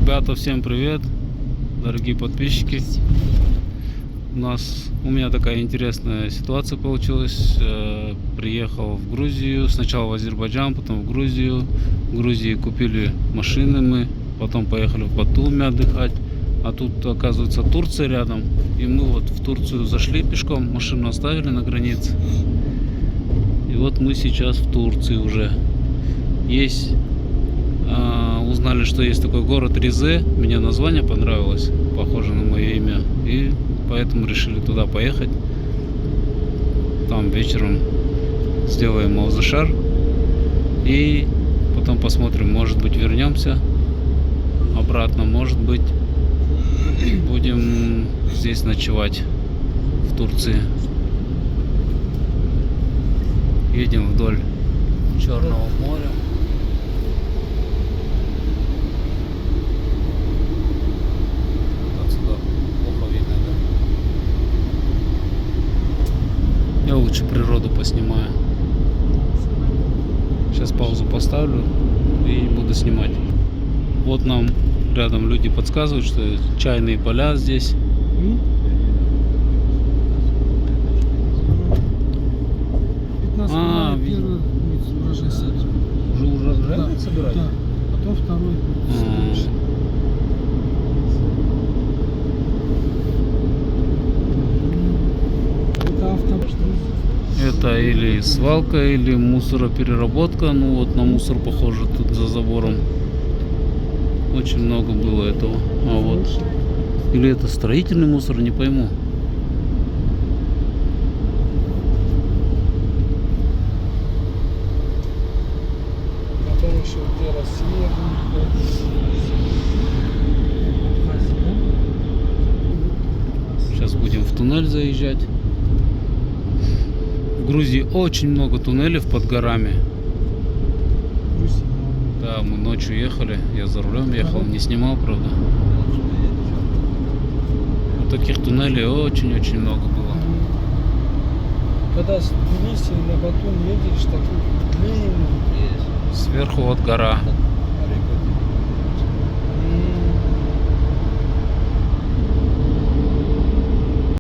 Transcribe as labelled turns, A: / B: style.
A: Ребята, всем привет, дорогие подписчики. У меня такая интересная ситуация получилась. Приехал в Грузию, сначала в Азербайджан, потом в Грузию. В Грузии купили машины мы, потом поехали в Батуми отдыхать. А тут, оказывается, Турция рядом. И мы вот в Турцию зашли пешком, машину оставили на границе. И вот мы сейчас в Турции уже. Узнали, что есть такой город Ризе. Мне название понравилось, похоже на мое имя. И поэтому решили туда поехать. Там вечером сделаем Маузашар. И потом посмотрим, может быть, вернемся обратно, может быть, будем здесь ночевать в Турции. Едем вдоль Черного моря. Отсюда плохо видно, да? Я лучше природу поснимаю. Сейчас паузу поставлю и буду снимать. Вот нам рядом люди подсказывают, что чайные поля здесь.
B: Первый урожай собирают.
A: Уже урожай собирать?
B: Да. Потом второй. Это автобус.
A: Это или свалка, или мусоропереработка. Ну вот на мусор похоже тут за забором. Очень много было этого. А вот. Или это строительный мусор, не пойму.
B: Потом еще где Россия будет.
A: Сейчас будем в туннель заезжать. В Грузии очень много туннелей под горами. Да, мы ночью ехали. Я за рулем ехал, не снимал, правда. Вот таких туннелей очень-очень много было.
B: Когда с Тбилиси на Батум едешь, такой длинный.
A: Сверху вот гора.